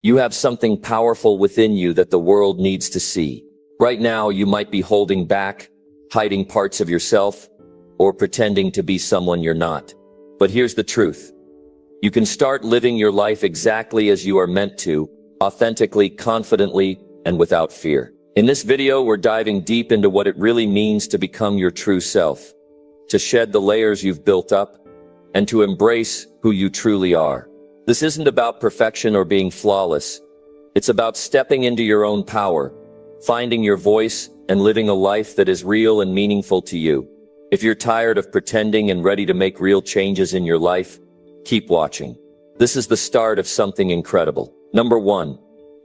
You have something powerful within you that the world needs to see. Right now, you might be holding back, hiding parts of yourself, or pretending to be someone you're not. But here's the truth. You can start living your life exactly as you are meant to, authentically, confidently, and without fear. In this video, we're diving deep into what it really means to become your true self, to shed the layers you've built up, and to embrace who you truly are. This isn't about perfection or being flawless. It's about stepping into your own power, finding your voice, and living a life that is real and meaningful to you. If you're tired of pretending and ready to make real changes in your life, keep watching. This is the start of something incredible. Number 1.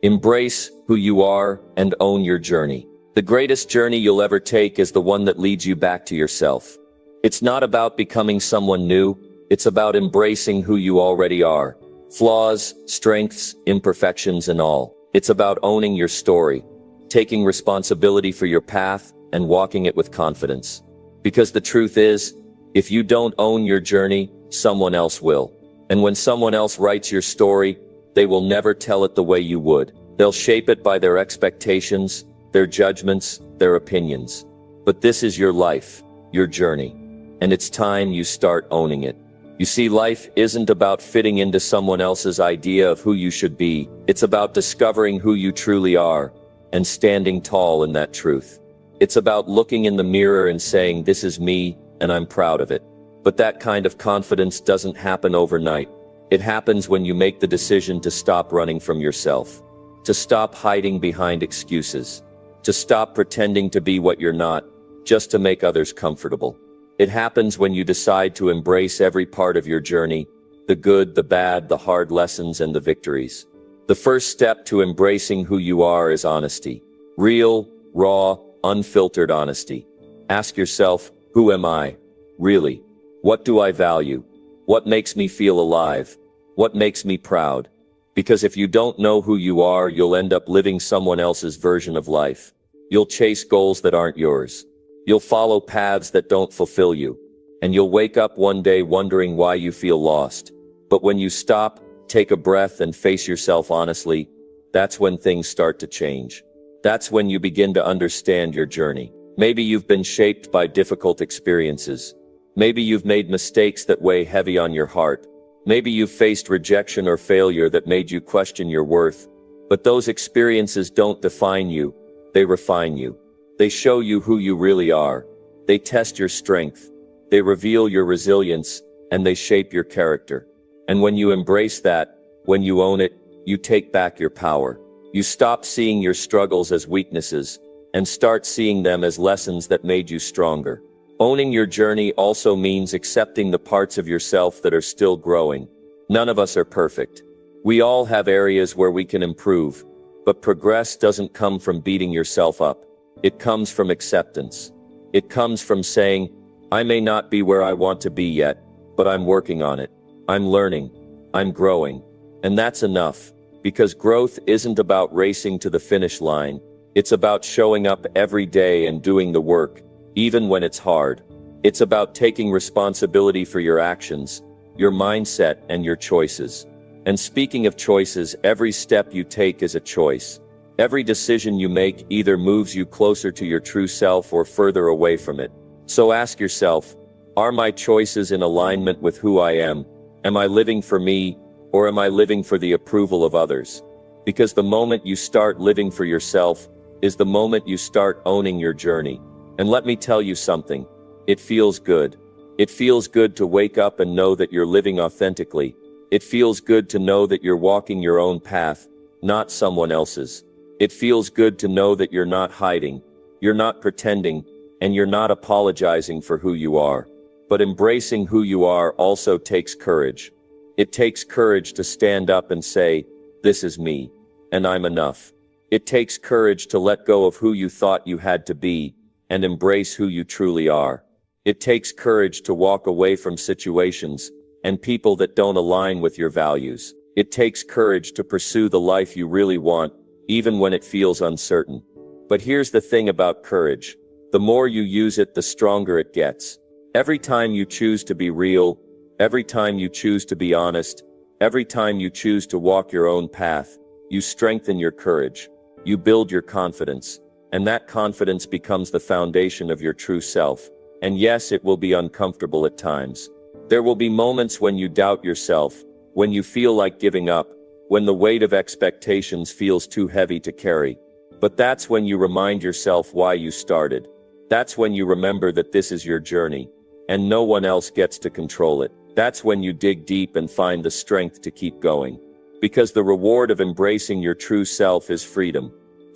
Embrace who you are and own your journey. The greatest journey you'll ever take is the one that leads you back to yourself. It's not about becoming someone new, it's about embracing who you already are. Flaws, strengths, imperfections, and all. It's about owning your story, taking responsibility for your path, and walking it with confidence. Because the truth is, if you don't own your journey, someone else will. And when someone else writes your story, they will never tell it the way you would. They'll shape it by their expectations, their judgments, their opinions. But this is your life, your journey. And it's time you start owning it. You see, life isn't about fitting into someone else's idea of who you should be. It's about discovering who you truly are and standing tall in that truth. It's about looking in the mirror and saying, "This is me, and I'm proud of it." But that kind of confidence doesn't happen overnight. It happens when you make the decision to stop running from yourself, to stop hiding behind excuses, to stop pretending to be what you're not, just to make others comfortable. It happens when you decide to embrace every part of your journey, the good, the bad, the hard lessons, and the victories. The first step to embracing who you are is honesty. Real, raw, unfiltered honesty. Ask yourself, who am I? Really? What do I value? What makes me feel alive? What makes me proud? Because if you don't know who you are, you'll end up living someone else's version of life. You'll chase goals that aren't yours. You'll follow paths that don't fulfill you. And you'll wake up one day wondering why you feel lost. But when you stop, take a breath, and face yourself honestly, that's when things start to change. That's when you begin to understand your journey. Maybe you've been shaped by difficult experiences. Maybe you've made mistakes that weigh heavy on your heart. Maybe you've faced rejection or failure that made you question your worth. But those experiences don't define you, they refine you. They show you who you really are. They test your strength. They reveal your resilience, and they shape your character. And when you embrace that, when you own it, you take back your power. You stop seeing your struggles as weaknesses, and start seeing them as lessons that made you stronger. Owning your journey also means accepting the parts of yourself that are still growing. None of us are perfect. We all have areas where we can improve, but progress doesn't come from beating yourself up. It comes from acceptance. It comes from saying, I may not be where I want to be yet, but I'm working on it. I'm learning. I'm growing. And that's enough, because growth isn't about racing to the finish line. It's about showing up every day and doing the work, even when it's hard. It's about taking responsibility for your actions, your mindset, and your choices. And speaking of choices, every step you take is a choice. Every decision you make either moves you closer to your true self or further away from it. So ask yourself, are my choices in alignment with who I am? Am I living for me, or am I living for the approval of others? Because the moment you start living for yourself is the moment you start owning your journey. And let me tell you something, it feels good. It feels good to wake up and know that you're living authentically. It feels good to know that you're walking your own path, not someone else's. It feels good to know that you're not hiding, you're not pretending, and you're not apologizing for who you are. But embracing who you are also takes courage. It takes courage to stand up and say, this is me, and I'm enough. It takes courage to let go of who you thought you had to be, and embrace who you truly are. It takes courage to walk away from situations and people that don't align with your values. It takes courage to pursue the life you really want, even when it feels uncertain. But here's the thing about courage. The more you use it, the stronger it gets. Every time you choose to be real, every time you choose to be honest, every time you choose to walk your own path, you strengthen your courage, you build your confidence, and that confidence becomes the foundation of your true self. And yes, it will be uncomfortable at times. There will be moments when you doubt yourself, when you feel like giving up, when the weight of expectations feels too heavy to carry. But that's when you remind yourself why you started. That's when you remember that this is your journey, and no one else gets to control it. That's when you dig deep and find the strength to keep going. Because the reward of embracing your true self is freedom.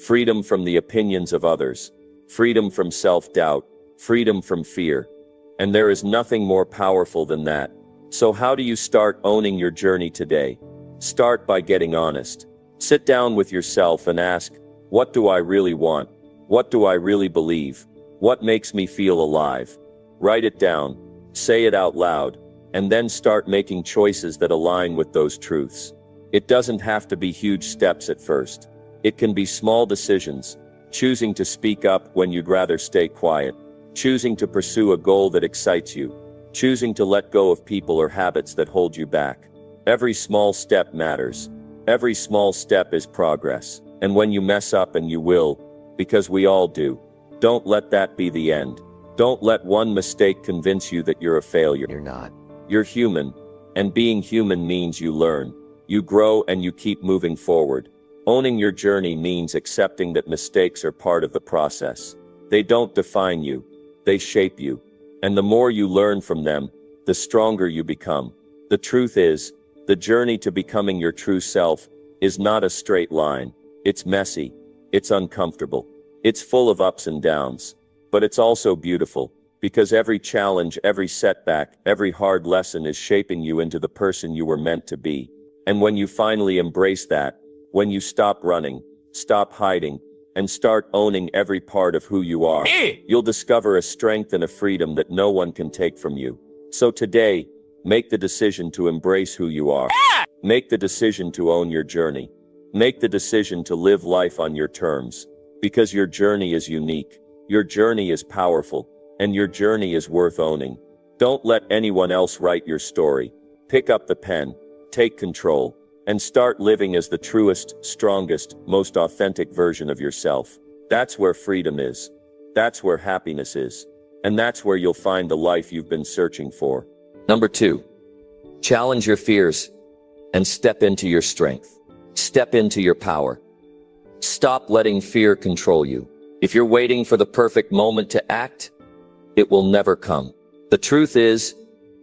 Freedom from the opinions of others. Freedom from self-doubt. Freedom from fear. And there is nothing more powerful than that. So how do you start owning your journey today? Start by getting honest. Sit down with yourself and ask, what do I really want? What do I really believe? What makes me feel alive? Write it down, say it out loud, and then start making choices that align with those truths. It doesn't have to be huge steps at first. It can be small decisions, choosing to speak up when you'd rather stay quiet, choosing to pursue a goal that excites you, choosing to let go of people or habits that hold you back. Every small step matters. Every small step is progress. And when you mess up, and you will, because we all do, don't let that be the end. Don't let one mistake convince you that you're a failure. You're not. You're human, and being human means you learn, you grow, and you keep moving forward. Owning your journey means accepting that mistakes are part of the process. They don't define you, they shape you. And the more you learn from them, the stronger you become. The truth is, the journey to becoming your true self is not a straight line. It's messy, it's uncomfortable, it's full of ups and downs. But it's also beautiful, because every challenge, every setback, every hard lesson is shaping you into the person you were meant to be. And when you finally embrace that, when you stop running, stop hiding, and start owning every part of who you are, you'll discover a strength and a freedom that no one can take from you. So today, make the decision to embrace who you are. Make the decision to own your journey. Make the decision to live life on your terms. Because your journey is unique. Your journey is powerful, and your journey is worth owning. Don't let anyone else write your story. Pick up the pen, take control, and start living as the truest, strongest, most authentic version of yourself. That's where freedom is. That's where happiness is. And that's where you'll find the life you've been searching for. Number 2, challenge your fears and step into your strength. Step into your power. Stop letting fear control you. If you're waiting for the perfect moment to act, it will never come. The truth is,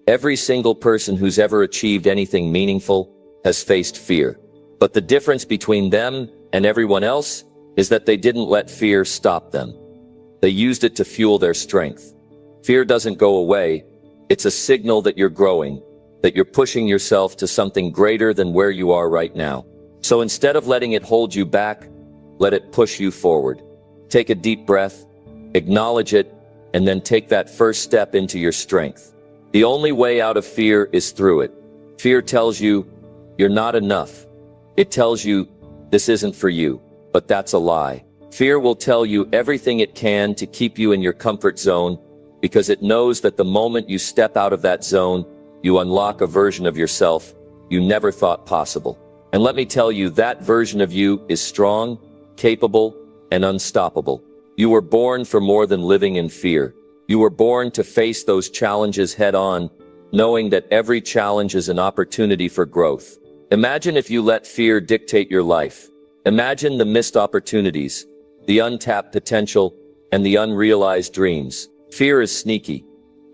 every single person who's ever achieved anything meaningful has faced fear. But the difference between them and everyone else is that they didn't let fear stop them. They used it to fuel their strength. Fear doesn't go away. It's a signal that you're growing, that you're pushing yourself to something greater than where you are right now. So instead of letting it hold you back, let it push you forward. Take a deep breath, acknowledge it, and then take that first step into your strength. The only way out of fear is through it. Fear tells you, you're not enough. It tells you, this isn't for you. But that's a lie. Fear will tell you everything it can to keep you in your comfort zone, because it knows that the moment you step out of that zone, you unlock a version of yourself you never thought possible. And let me tell you, that version of you is strong, capable, and unstoppable. You were born for more than living in fear. You were born to face those challenges head on, knowing that every challenge is an opportunity for growth. Imagine if you let fear dictate your life. Imagine the missed opportunities, the untapped potential, and the unrealized dreams. Fear is sneaky.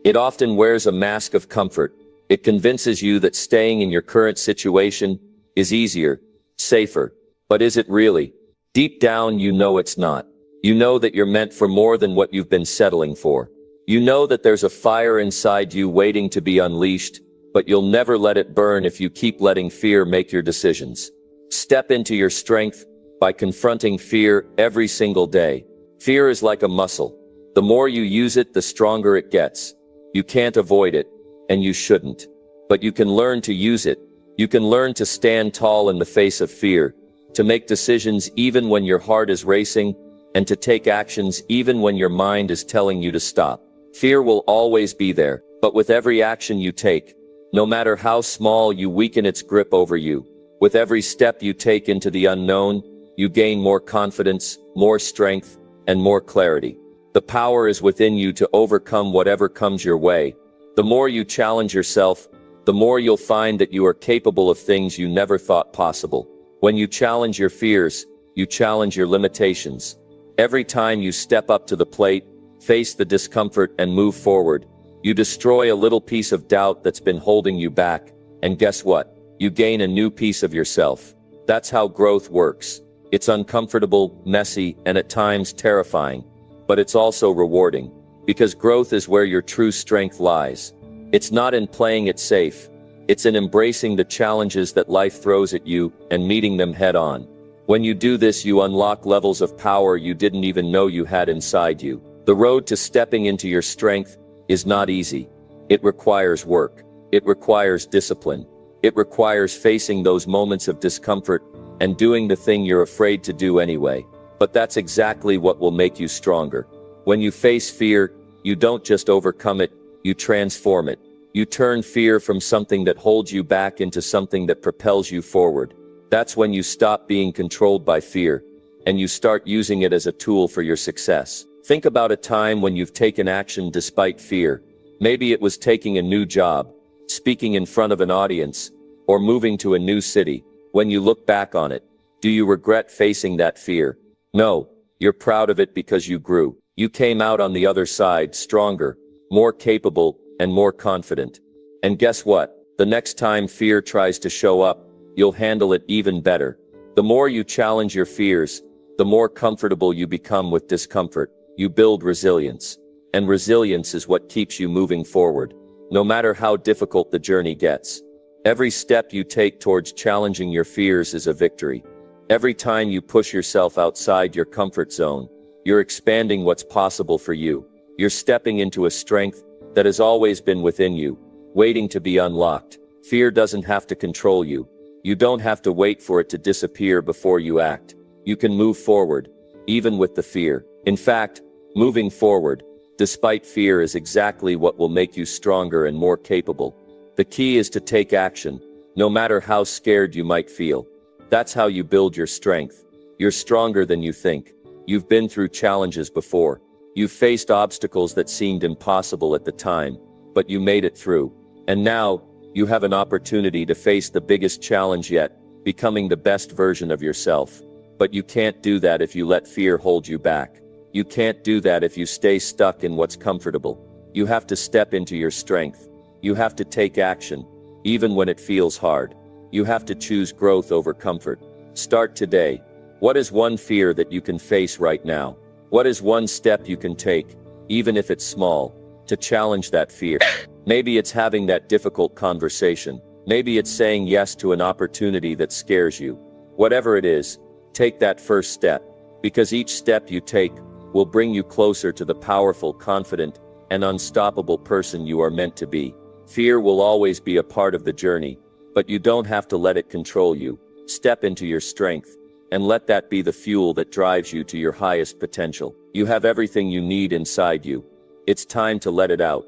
It often wears a mask of comfort. It convinces you that staying in your current situation is easier, safer. But is it really? Deep down, you know it's not. You know that you're meant for more than what you've been settling for. You know that there's a fire inside you waiting to be unleashed, but you'll never let it burn if you keep letting fear make your decisions. Step into your strength by confronting fear every single day. Fear is like a muscle. The more you use it, the stronger it gets. You can't avoid it, and you shouldn't. But you can learn to use it. You can learn to stand tall in the face of fear, to make decisions even when your heart is racing, and to take actions even when your mind is telling you to stop. Fear will always be there, but with every action you take, no matter how small, you weaken its grip over you. With every step you take into the unknown, you gain more confidence, more strength, and more clarity. The power is within you to overcome whatever comes your way. The more you challenge yourself, the more you'll find that you are capable of things you never thought possible. When you challenge your fears, you challenge your limitations. Every time you step up to the plate, face the discomfort, and move forward, you destroy a little piece of doubt that's been holding you back. And guess what? You gain a new piece of yourself. That's how growth works. It's uncomfortable, messy, and at times terrifying. But it's also rewarding. Because growth is where your true strength lies. It's not in playing it safe. It's in embracing the challenges that life throws at you and meeting them head on. When you do this, you unlock levels of power you didn't even know you had inside you. The road to stepping into your strength is not easy. It requires work. It requires discipline. It requires facing those moments of discomfort and doing the thing you're afraid to do anyway. But that's exactly what will make you stronger. When you face fear, you don't just overcome it, you transform it. You turn fear from something that holds you back into something that propels you forward. That's when you stop being controlled by fear, and you start using it as a tool for your success. Think about a time when you've taken action despite fear. Maybe it was taking a new job, speaking in front of an audience, or moving to a new city. When you look back on it, do you regret facing that fear? No, you're proud of it because you grew. You came out on the other side stronger, more capable, and more confident. And guess what? The next time fear tries to show up, you'll handle it even better. The more you challenge your fears, the more comfortable you become with discomfort. You build resilience. And resilience is what keeps you moving forward, no matter how difficult the journey gets. Every step you take towards challenging your fears is a victory. Every time you push yourself outside your comfort zone, you're expanding what's possible for you. You're stepping into a strength that has always been within you, waiting to be unlocked. Fear doesn't have to control you. You don't have to wait for it to disappear before you act. You can move forward, even with the fear. In fact, moving forward, despite fear, is exactly what will make you stronger and more capable. The key is to take action, no matter how scared you might feel. That's how you build your strength. You're stronger than you think. You've been through challenges before. You've faced obstacles that seemed impossible at the time, but you made it through. And now, you have an opportunity to face the biggest challenge yet, becoming the best version of yourself. But you can't do that if you let fear hold you back. You can't do that if you stay stuck in what's comfortable. You have to step into your strength. You have to take action, even when it feels hard. You have to choose growth over comfort. Start today. What is one fear that you can face right now? What is one step you can take, even if it's small, to challenge that fear? Maybe it's having that difficult conversation. Maybe it's saying yes to an opportunity that scares you. Whatever it is, take that first step, because each step you take will bring you closer to the powerful, confident, and unstoppable person you are meant to be. Fear will always be a part of the journey, but you don't have to let it control you. Step into your strength, and let that be the fuel that drives you to your highest potential. You have everything you need inside you. It's time to let it out.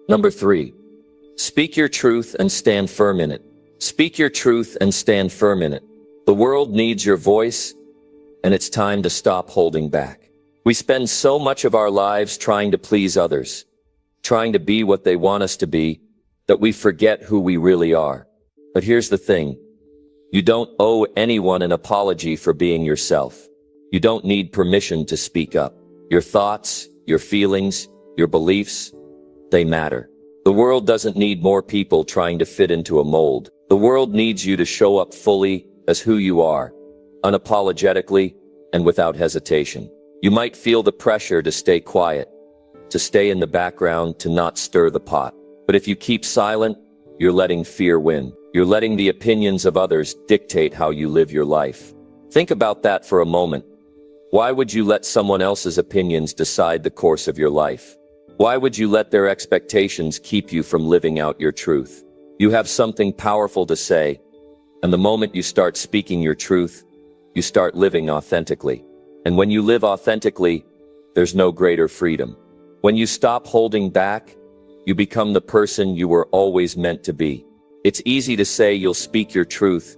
Number 3. Speak your truth and stand firm in it. Speak your truth and stand firm in it. The world needs your voice, and it's time to stop holding back. We spend so much of our lives trying to please others, trying to be what they want us to be, that we forget who we really are. But here's the thing. You don't owe anyone an apology for being yourself. You don't need permission to speak up. Your thoughts, your feelings, your beliefs, they matter. The world doesn't need more people trying to fit into a mold. The world needs you to show up fully as who you are, unapologetically and without hesitation. You might feel the pressure to stay quiet, to stay in the background, to not stir the pot. But if you keep silent, you're letting fear win. You're letting the opinions of others dictate how you live your life. Think about that for a moment. Why would you let someone else's opinions decide the course of your life? Why would you let their expectations keep you from living out your truth? You have something powerful to say, and the moment you start speaking your truth, you start living authentically. And when you live authentically, there's no greater freedom. When you stop holding back, you become the person you were always meant to be. It's easy to say you'll speak your truth,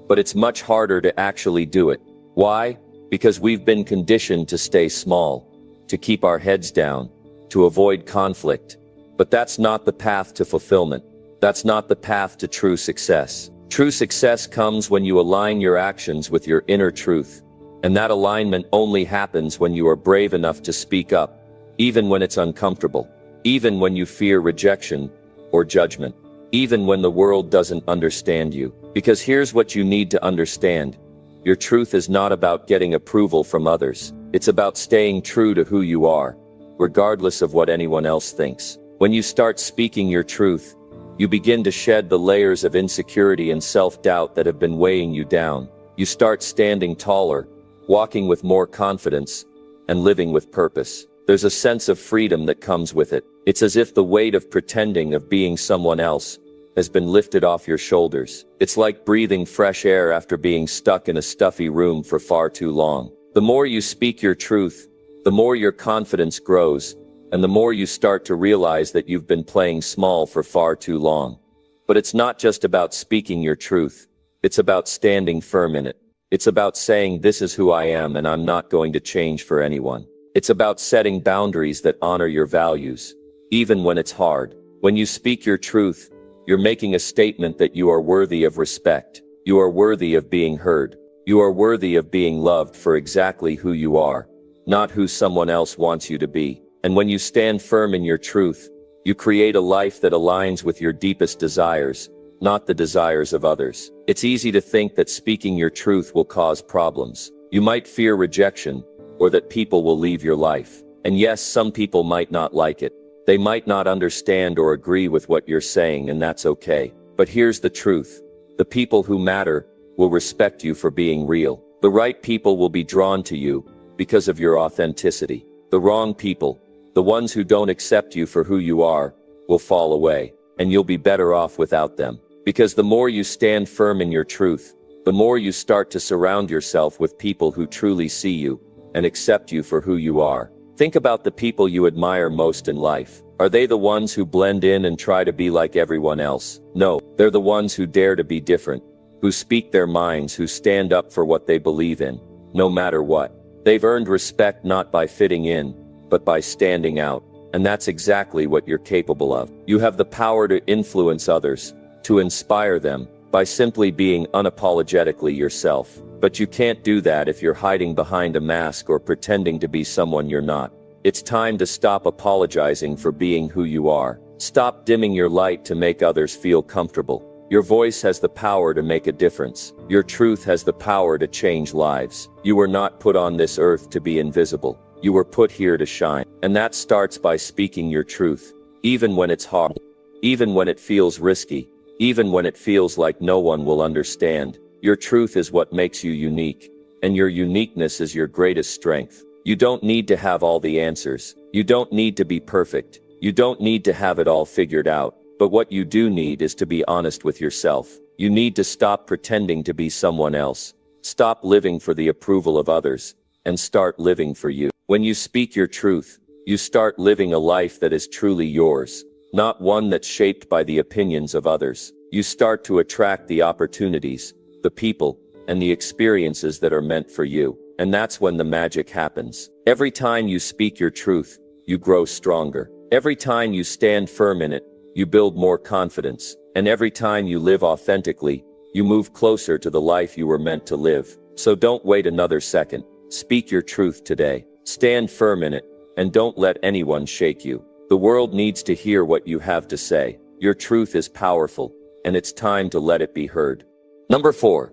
but it's much harder to actually do it. Why? Because we've been conditioned to stay small, to keep our heads down, to avoid conflict. But that's not the path to fulfillment. That's not the path to true success. True success comes when you align your actions with your inner truth. And that alignment only happens when you are brave enough to speak up, even when it's uncomfortable, even when you fear rejection or judgment, even when the world doesn't understand you. Because here's what you need to understand. Your truth is not about getting approval from others. It's about staying true to who you are, regardless of what anyone else thinks. When you start speaking your truth, you begin to shed the layers of insecurity and self-doubt that have been weighing you down. You start standing taller, walking with more confidence, and living with purpose. There's a sense of freedom that comes with it. It's as if the weight of pretending of being someone else has been lifted off your shoulders. It's like breathing fresh air after being stuck in a stuffy room for far too long. The more you speak your truth, the more your confidence grows, and the more you start to realize that you've been playing small for far too long. But it's not just about speaking your truth. It's about standing firm in it. It's about saying, this is who I am and I'm not going to change for anyone. It's about setting boundaries that honor your values, even when it's hard. When you speak your truth, you're making a statement that you are worthy of respect. You are worthy of being heard. You are worthy of being loved for exactly who you are, not who someone else wants you to be. And when you stand firm in your truth, you create a life that aligns with your deepest desires, not the desires of others. It's easy to think that speaking your truth will cause problems. You might fear rejection, or that people will leave your life. And yes, some people might not like it. They might not understand or agree with what you're saying, and that's okay. But here's the truth. The people who matter will respect you for being real. The right people will be drawn to you because of your authenticity. The wrong people, the ones who don't accept you for who you are, will fall away, and you'll be better off without them. Because the more you stand firm in your truth, the more you start to surround yourself with people who truly see you and accept you for who you are. Think about the people you admire most in life. Are they the ones who blend in and try to be like everyone else? No, they're the ones who dare to be different, who speak their minds, who stand up for what they believe in, no matter what. They've earned respect not by fitting in, but by standing out. And that's exactly what you're capable of. You have the power to influence others, to inspire them, by simply being unapologetically yourself. But you can't do that if you're hiding behind a mask or pretending to be someone you're not. It's time to stop apologizing for being who you are. Stop dimming your light to make others feel comfortable. Your voice has the power to make a difference. Your truth has the power to change lives. You were not put on this earth to be invisible. You were put here to shine. And that starts by speaking your truth, even when it's hard, even when it feels risky, even when it feels like no one will understand. Your truth is what makes you unique, and your uniqueness is your greatest strength. You don't need to have all the answers. You don't need to be perfect. You don't need to have it all figured out. But what you do need is to be honest with yourself. You need to stop pretending to be someone else. Stop living for the approval of others, and start living for you. When you speak your truth, you start living a life that is truly yours, not one that's shaped by the opinions of others. You start to attract the opportunities, the people, and the experiences that are meant for you. And that's when the magic happens. Every time you speak your truth, you grow stronger. Every time you stand firm in it, you build more confidence. And every time you live authentically, you move closer to the life you were meant to live. So don't wait another second. Speak your truth today. Stand firm in it, and don't let anyone shake you. The world needs to hear what you have to say. Your truth is powerful, and it's time to let it be heard. Number 4.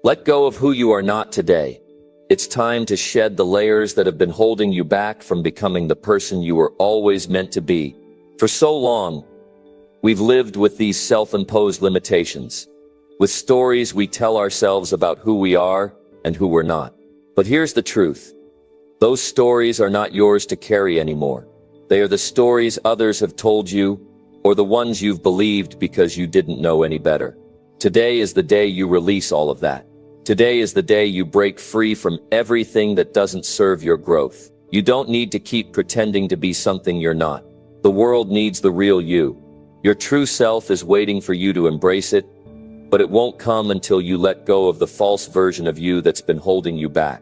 Let go of who you are not today. It's time to shed the layers that have been holding you back from becoming the person you were always meant to be. For so long, we've lived with these self-imposed limitations, with stories we tell ourselves about who we are and who we're not. But here's the truth. Those stories are not yours to carry anymore. They are the stories others have told you, or the ones you've believed because you didn't know any better. Today is the day you release all of that. Today is the day you break free from everything that doesn't serve your growth. You don't need to keep pretending to be something you're not. The world needs the real you. Your true self is waiting for you to embrace it, but it won't come until you let go of the false version of you that's been holding you back.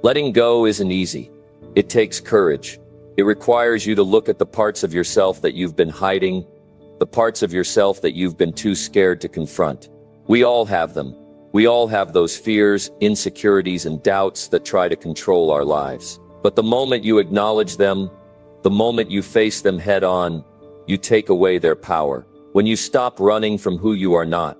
Letting go isn't easy. It takes courage. It requires you to look at the parts of yourself that you've been hiding, the parts of yourself that you've been too scared to confront. We all have them. We all have those fears, insecurities, and doubts that try to control our lives. But the moment you acknowledge them, the moment you face them head on, you take away their power. When you stop running from who you are not,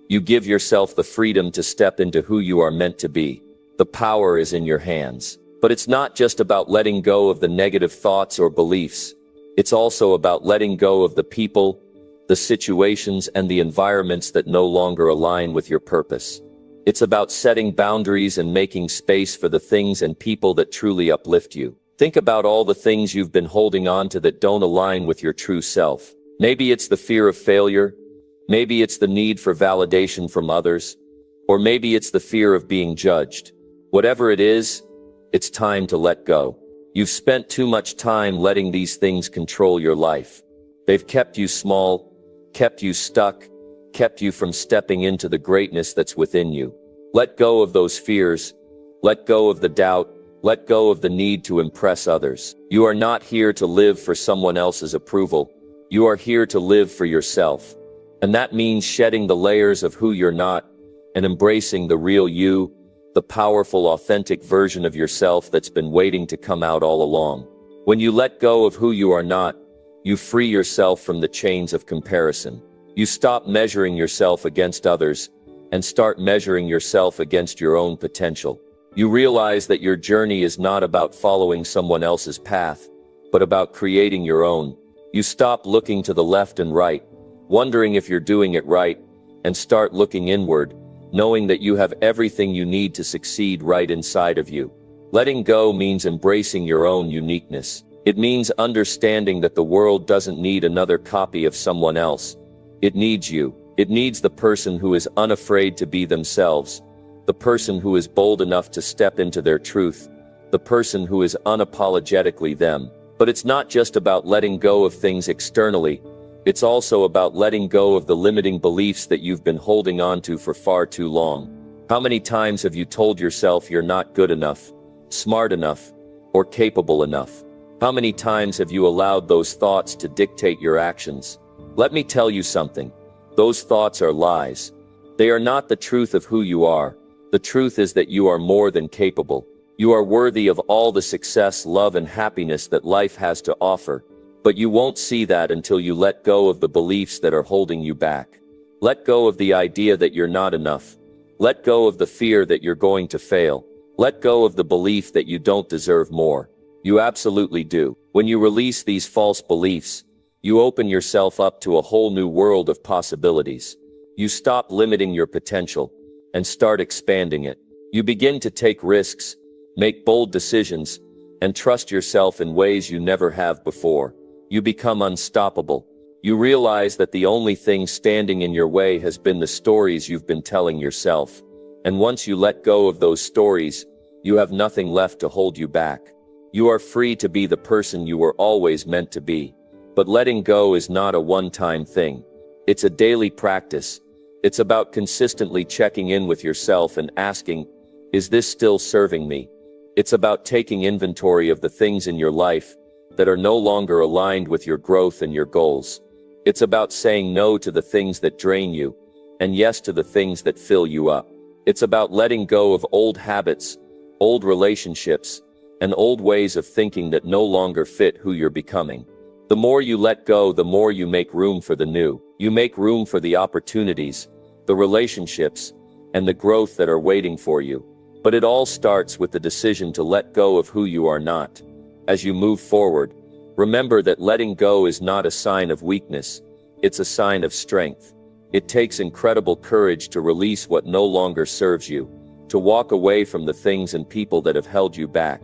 you give yourself the freedom to step into who you are meant to be. The power is in your hands. But it's not just about letting go of the negative thoughts or beliefs. It's also about letting go of the people, the situations, and the environments that no longer align with your purpose. It's about setting boundaries and making space for the things and people that truly uplift you. Think about all the things you've been holding on to that don't align with your true self. Maybe it's the fear of failure. Maybe it's the need for validation from others. Or maybe it's the fear of being judged. Whatever it is, it's time to let go. You've spent too much time letting these things control your life. They've kept you small, kept you stuck, kept you from stepping into the greatness that's within you. Let go of those fears. Let go of the doubt. Let go of the need to impress others. You are not here to live for someone else's approval. You are here to live for yourself. And that means shedding the layers of who you're not and embracing the real you, the powerful, authentic version of yourself that's been waiting to come out all along. When you let go of who you are not, you free yourself from the chains of comparison. You stop measuring yourself against others and start measuring yourself against your own potential. You realize that your journey is not about following someone else's path, but about creating your own. You stop looking to the left and right, wondering if you're doing it right, and start looking inward, knowing that you have everything you need to succeed right inside of you. Letting go means embracing your own uniqueness. It means understanding that the world doesn't need another copy of someone else. It needs you. It needs the person who is unafraid to be themselves, the person who is bold enough to step into their truth, the person who is unapologetically them. But it's not just about letting go of things externally. It's also about letting go of the limiting beliefs that you've been holding on to for far too long. How many times have you told yourself you're not good enough, smart enough, or capable enough? How many times have you allowed those thoughts to dictate your actions? Let me tell you something. Those thoughts are lies. They are not the truth of who you are. The truth is that you are more than capable. You are worthy of all the success, love, and happiness that life has to offer. But you won't see that until you let go of the beliefs that are holding you back. Let go of the idea that you're not enough. Let go of the fear that you're going to fail. Let go of the belief that you don't deserve more. You absolutely do. When you release these false beliefs, you open yourself up to a whole new world of possibilities. You stop limiting your potential and start expanding it. You begin to take risks, make bold decisions, and trust yourself in ways you never have before. You become unstoppable. You realize that the only thing standing in your way has been the stories you've been telling yourself. And once you let go of those stories, you have nothing left to hold you back. You are free to be the person you were always meant to be. But letting go is not a one-time thing. It's a daily practice. It's about consistently checking in with yourself and asking, is this still serving me? It's about taking inventory of the things in your life that are no longer aligned with your growth and your goals. It's about saying no to the things that drain you, and yes to the things that fill you up. It's about letting go of old habits, old relationships, and old ways of thinking that no longer fit who you're becoming. The more you let go, the more you make room for the new. You make room for the opportunities, the relationships, and the growth that are waiting for you. But it all starts with the decision to let go of who you are not. As you move forward, remember that letting go is not a sign of weakness. It's a sign of strength. It takes incredible courage to release what no longer serves you, to walk away from the things and people that have held you back.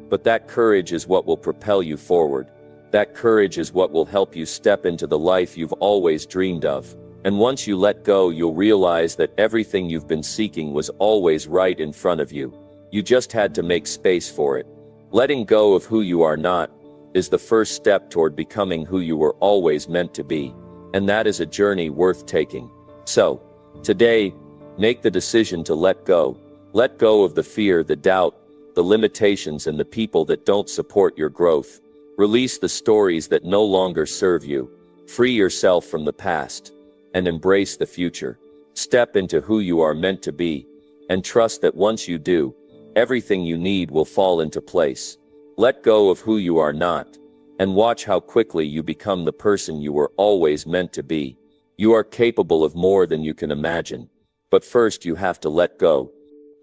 But that courage is what will propel you forward. That courage is what will help you step into the life you've always dreamed of. And once you let go, you'll realize that everything you've been seeking was always right in front of you. You just had to make space for it. Letting go of who you are not is the first step toward becoming who you were always meant to be. And that is a journey worth taking. So, Today, make the decision to let go. Let go of the fear, the doubt, the limitations, and the people that don't support your growth. Release the stories that no longer serve you. Free yourself from the past and embrace the future. Step into who you are meant to be and trust that once you do, everything you need will fall into place. Let go of who you are not and watch how quickly you become the person you were always meant to be. You are capable of more than you can imagine. But first you have to let go.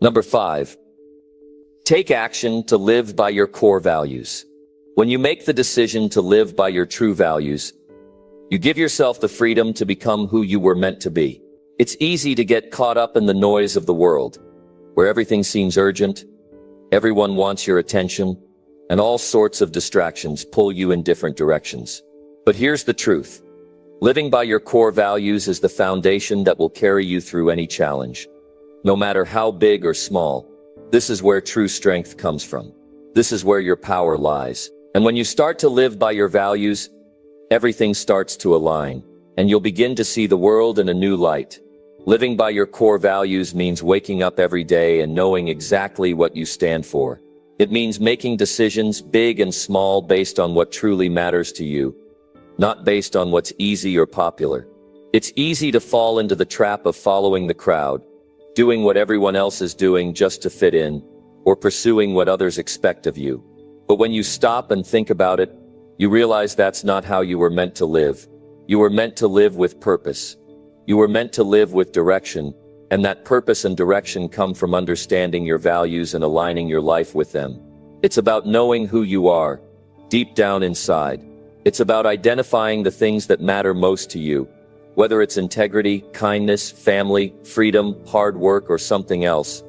Number 5. Take action to live by your core values. When you make the decision to live by your true values, you give yourself the freedom to become who you were meant to be. It's easy to get caught up in the noise of the world, where everything seems urgent, everyone wants your attention, and all sorts of distractions pull you in different directions. But here's the truth. Living by your core values is the foundation that will carry you through any challenge. No matter how big or small, this is where true strength comes from. This is where your power lies. And when you start to live by your values, everything starts to align, and you'll begin to see the world in a new light. Living by your core values means waking up every day and knowing exactly what you stand for. It means making decisions, big and small, based on what truly matters to you, not based on what's easy or popular. It's easy to fall into the trap of following the crowd, doing what everyone else is doing just to fit in, or pursuing what others expect of you. But when you stop and think about it, you realize that's not how you were meant to live. You were meant to live with purpose. You were meant to live with direction, and that purpose and direction come from understanding your values and aligning your life with them. It's about knowing who you are, deep down inside. It's about identifying the things that matter most to you, whether it's integrity, kindness, family, freedom, hard work, or something else,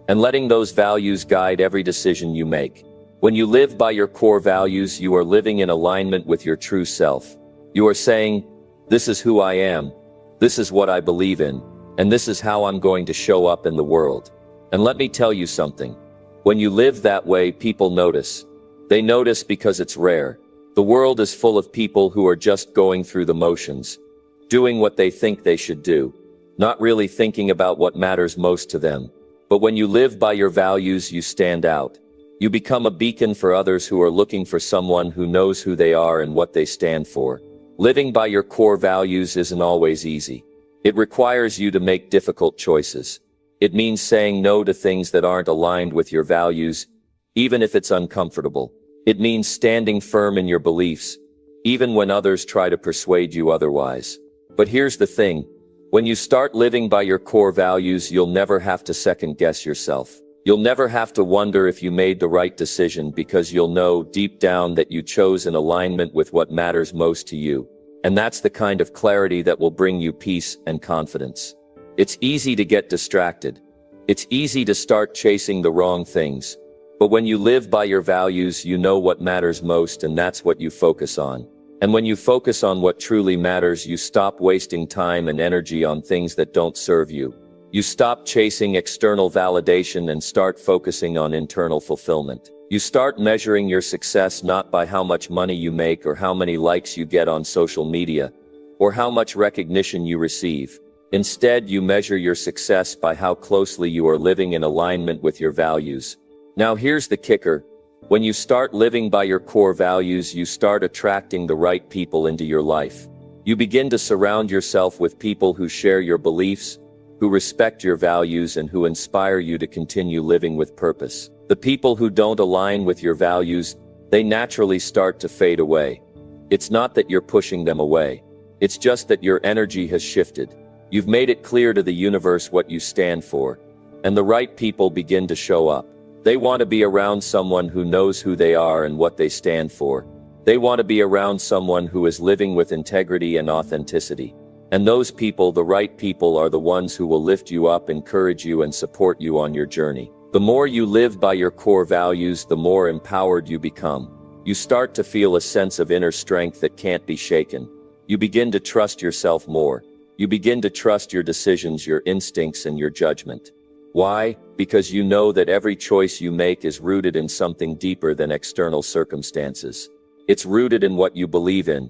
and letting those values guide every decision you make. When you live by your core values, you are living in alignment with your true self. You are saying, this is who I am, this is what I believe in, and this is how I'm going to show up in the world. And let me tell you something. When you live that way, people notice. They notice because it's rare. The world is full of people who are just going through the motions, doing what they think they should do, not really thinking about what matters most to them. But when you live by your values, you stand out. You become a beacon for others who are looking for someone who knows who they are and what they stand for. Living by your core values isn't always easy. It requires you to make difficult choices. It means saying no to things that aren't aligned with your values, even if it's uncomfortable. It means standing firm in your beliefs, even when others try to persuade you otherwise. But here's the thing. When you start living by your core values, you'll never have to second-guess yourself. You'll never have to wonder if you made the right decision, because you'll know deep down that you chose in alignment with what matters most to you. And that's the kind of clarity that will bring you peace and confidence. It's easy to get distracted. It's easy to start chasing the wrong things. But when you live by your values, you know what matters most, and that's what you focus on. And when you focus on what truly matters, you stop wasting time and energy on things that don't serve you. You stop chasing external validation and start focusing on internal fulfillment. You start measuring your success not by how much money you make or how many likes you get on social media or how much recognition you receive. Instead, you measure your success by how closely you are living in alignment with your values. Now here's the kicker. When you start living by your core values, you start attracting the right people into your life. You begin to surround yourself with people who share your beliefs, who respect your values, and who inspire you to continue living with purpose. The people who don't align with your values, they naturally start to fade away. It's not that you're pushing them away. It's just that your energy has shifted. You've made it clear to the universe what you stand for, and the right people begin to show up. They want to be around someone who knows who they are and what they stand for. They want to be around someone who is living with integrity and authenticity. And those people, the right people, are the ones who will lift you up, encourage you, and support you on your journey. The more you live by your core values, the more empowered you become. You start to feel a sense of inner strength that can't be shaken. You begin to trust yourself more. You begin to trust your decisions, your instincts, and your judgment. Why? Because you know that every choice you make is rooted in something deeper than external circumstances. It's rooted in what you believe in.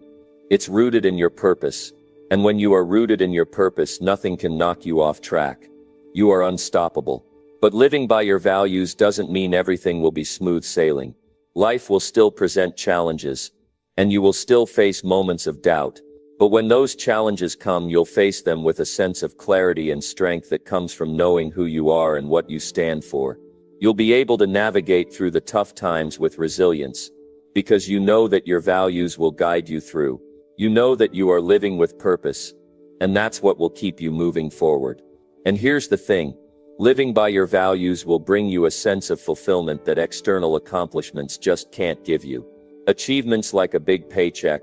It's rooted in your purpose. And when you are rooted in your purpose, nothing can knock you off track. You are unstoppable. But living by your values doesn't mean everything will be smooth sailing. Life will still present challenges, and you will still face moments of doubt. But when those challenges come, you'll face them with a sense of clarity and strength that comes from knowing who you are and what you stand for. You'll be able to navigate through the tough times with resilience, because you know that your values will guide you through. You know that you are living with purpose, and that's what will keep you moving forward. And here's the thing, living by your values will bring you a sense of fulfillment that external accomplishments just can't give you. Achievements like a big paycheck,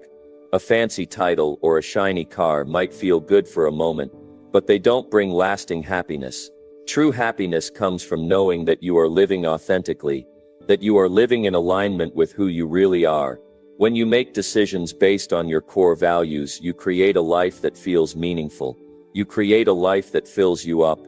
a fancy title, or a shiny car might feel good for a moment, but they don't bring lasting happiness. True happiness comes from knowing that you are living authentically, that you are living in alignment with who you really are. When you make decisions based on your core values, you create a life that feels meaningful. You create a life that fills you up,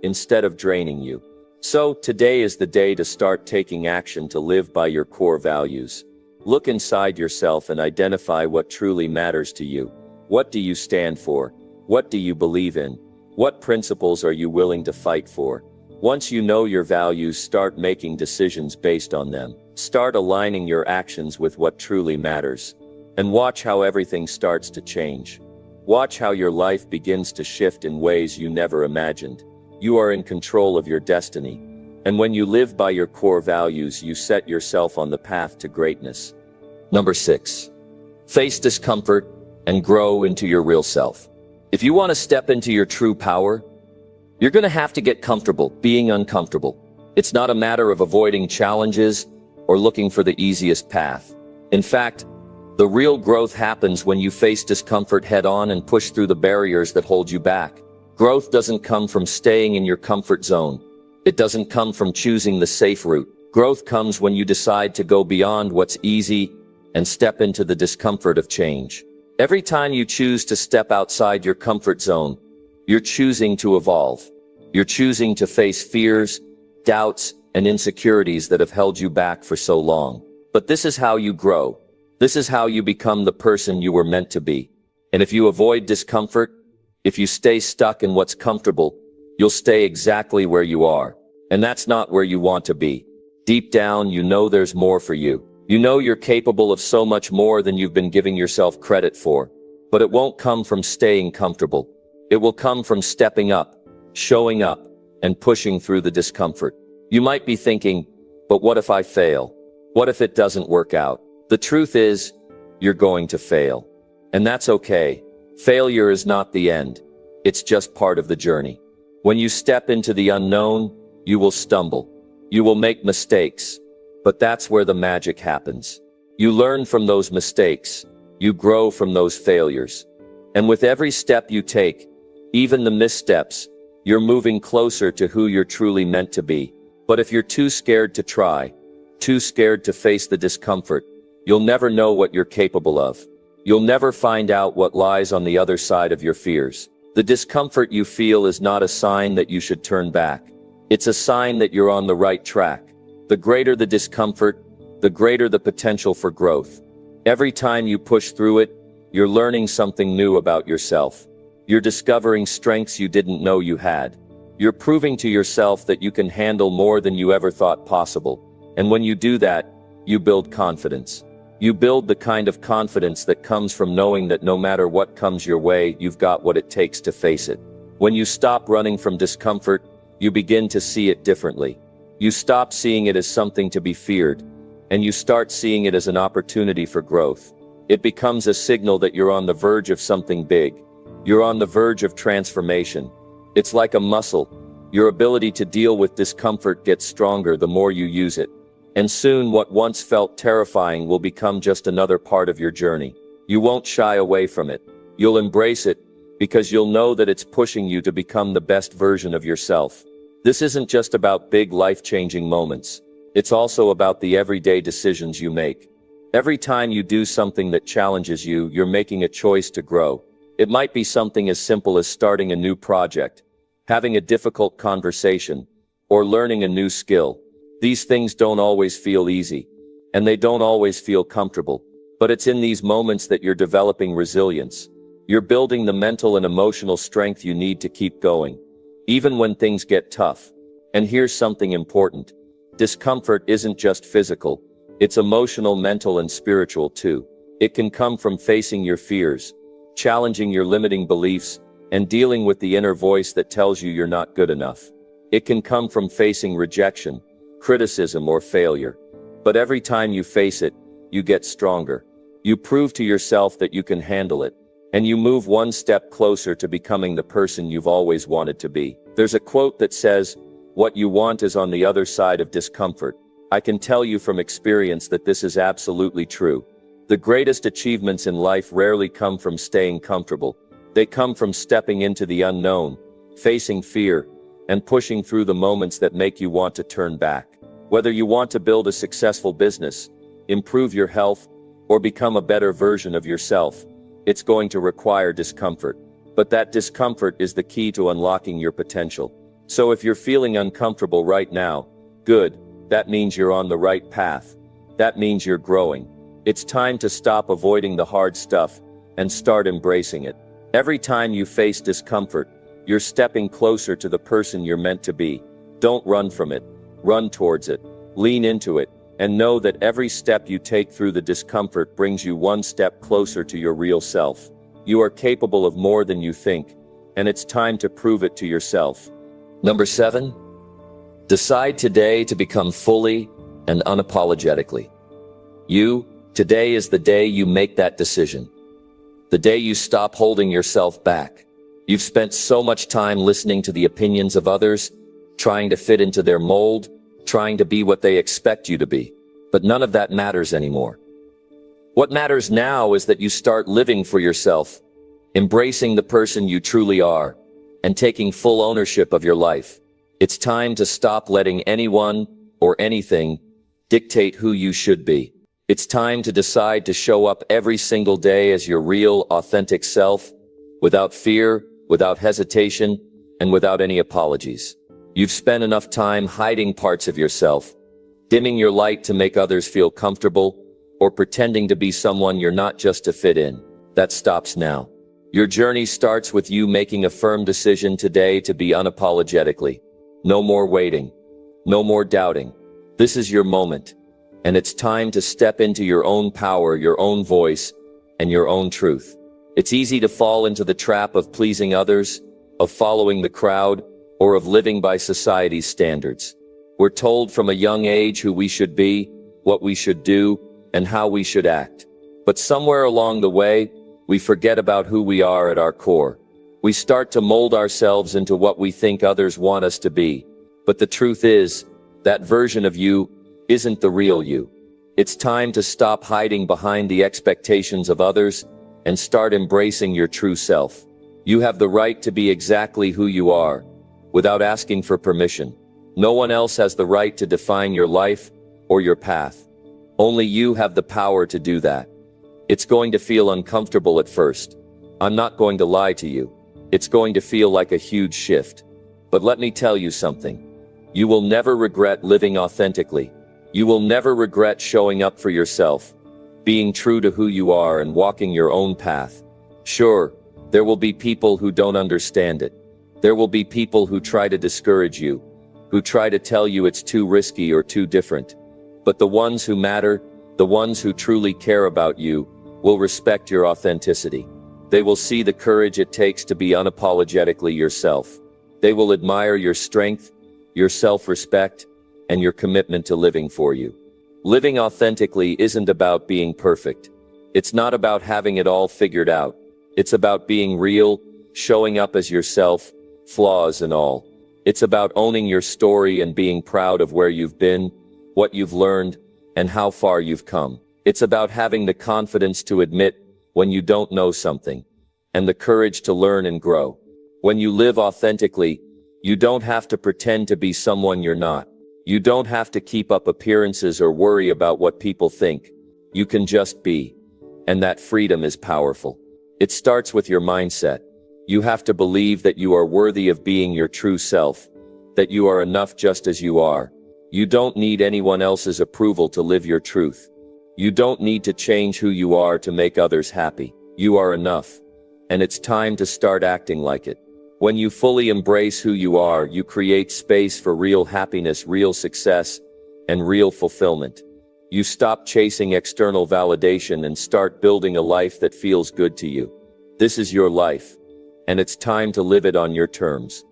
instead of draining you. So, today is the day to start taking action to live by your core values. Look inside yourself and identify what truly matters to you. What do you stand for? What do you believe in? What principles are you willing to fight for? Once you know your values, start making decisions based on them. Start aligning your actions with what truly matters. And watch how everything starts to change. Watch how your life begins to shift in ways you never imagined. You are in control of your destiny. And when you live by your core values, you set yourself on the path to greatness. Number 6. Face discomfort and grow into your real self. If you want to step into your true power, you're going to have to get comfortable being uncomfortable. It's not a matter of avoiding challenges or looking for the easiest path. In fact, the real growth happens when you face discomfort head on and push through the barriers that hold you back. Growth doesn't come from staying in your comfort zone. It doesn't come from choosing the safe route. Growth comes when you decide to go beyond what's easy and step into the discomfort of change. Every time you choose to step outside your comfort zone, you're choosing to evolve. You're choosing to face fears, doubts, and insecurities that have held you back for so long. But this is how you grow. This is how you become the person you were meant to be. And if you avoid discomfort, if you stay stuck in what's comfortable, you'll stay exactly where you are. And that's not where you want to be. Deep down, you know there's more for you. You know you're capable of so much more than you've been giving yourself credit for. But it won't come from staying comfortable. It will come from stepping up, showing up, and pushing through the discomfort. You might be thinking, but what if I fail? What if it doesn't work out? The truth is, you're going to fail. And that's okay. Failure is not the end. It's just part of the journey. When you step into the unknown, you will stumble. You will make mistakes. But that's where the magic happens. You learn from those mistakes. You grow from those failures. And with every step you take, even the missteps, you're moving closer to who you're truly meant to be. But if you're too scared to try, too scared to face the discomfort, you'll never know what you're capable of. You'll never find out what lies on the other side of your fears. The discomfort you feel is not a sign that you should turn back. It's a sign that you're on the right track. The greater the discomfort, the greater the potential for growth. Every time you push through it, you're learning something new about yourself. You're discovering strengths you didn't know you had. You're proving to yourself that you can handle more than you ever thought possible. And when you do that, you build confidence. You build the kind of confidence that comes from knowing that no matter what comes your way, you've got what it takes to face it. When you stop running from discomfort, you begin to see it differently. You stop seeing it as something to be feared, and you start seeing it as an opportunity for growth. It becomes a signal that you're on the verge of something big. You're on the verge of transformation. It's like a muscle. Your ability to deal with discomfort gets stronger the more you use it. And soon what once felt terrifying will become just another part of your journey. You won't shy away from it. You'll embrace it, because you'll know that it's pushing you to become the best version of yourself. This isn't just about big life-changing moments. It's also about the everyday decisions you make. Every time you do something that challenges you, you're making a choice to grow. It might be something as simple as starting a new project, having a difficult conversation, or learning a new skill. These things don't always feel easy, and they don't always feel comfortable. But it's in these moments that you're developing resilience. You're building the mental and emotional strength you need to keep going, even when things get tough. And here's something important. Discomfort isn't just physical. It's emotional, mental, and spiritual too. It can come from facing your fears, challenging your limiting beliefs, and dealing with the inner voice that tells you you're not good enough. It can come from facing rejection, criticism, or failure. But every time you face it, you get stronger. You prove to yourself that you can handle it, and you move one step closer to becoming the person you've always wanted to be. There's a quote that says, "What you want is on the other side of discomfort." I can tell you from experience that this is absolutely true. The greatest achievements in life rarely come from staying comfortable. They come from stepping into the unknown, facing fear, and pushing through the moments that make you want to turn back. Whether you want to build a successful business, improve your health, or become a better version of yourself, it's going to require discomfort. But that discomfort is the key to unlocking your potential. So if you're feeling uncomfortable right now, good, that means you're on the right path. That means you're growing. It's time to stop avoiding the hard stuff and start embracing it. Every time you face discomfort, you're stepping closer to the person you're meant to be. Don't run from it. Run towards it. Lean into it, and know that every step you take through the discomfort brings you one step closer to your real self. You are capable of more than you think, and it's time to prove it to yourself. Number 7. Decide today to become fully and unapologetically you. Today is the day you make that decision. The day you stop holding yourself back. You've spent so much time listening to the opinions of others, trying to fit into their mold, trying to be what they expect you to be. But none of that matters anymore. What matters now is that you start living for yourself, embracing the person you truly are, and taking full ownership of your life. It's time to stop letting anyone or anything dictate who you should be. It's time to decide to show up every single day as your real, authentic self, without fear, without hesitation, and without any apologies. You've spent enough time hiding parts of yourself, dimming your light to make others feel comfortable, or pretending to be someone you're not just to fit in. That stops now. Your journey starts with you making a firm decision today to be unapologetically. No more waiting. No more doubting. This is your moment. And it's time to step into your own power, your own voice, and your own truth. It's easy to fall into the trap of pleasing others, of following the crowd, or of living by society's standards. We're told from a young age who we should be, what we should do, and how we should act. But somewhere along the way, we forget about who we are at our core. We start to mold ourselves into what we think others want us to be. But the truth is, that version of you isn't the real you. It's time to stop hiding behind the expectations of others and start embracing your true self. You have the right to be exactly who you are, without asking for permission. No one else has the right to define your life or your path. Only you have the power to do that. It's going to feel uncomfortable at first. I'm not going to lie to you. It's going to feel like a huge shift. But let me tell you something. You will never regret living authentically. You will never regret showing up for yourself, being true to who you are and walking your own path. Sure, there will be people who don't understand it. There will be people who try to discourage you, who try to tell you it's too risky or too different. But the ones who matter, the ones who truly care about you, will respect your authenticity. They will see the courage it takes to be unapologetically yourself. They will admire your strength, your self-respect, and your commitment to living for you. Living authentically isn't about being perfect. It's not about having it all figured out. It's about being real, showing up as yourself, flaws and all. It's about owning your story and being proud of where you've been, what you've learned, and how far you've come. It's about having the confidence to admit when you don't know something, and the courage to learn and grow. When you live authentically, you don't have to pretend to be someone you're not. You don't have to keep up appearances or worry about what people think. You can just be. And that freedom is powerful. It starts with your mindset. You have to believe that you are worthy of being your true self, that you are enough just as you are. You don't need anyone else's approval to live your truth. You don't need to change who you are to make others happy. You are enough. and it's time to start acting like it. When you fully embrace who you are, you create space for real happiness, real success, and real fulfillment. You stop chasing external validation and start building a life that feels good to you. This is your life, and it's time to live it on your terms.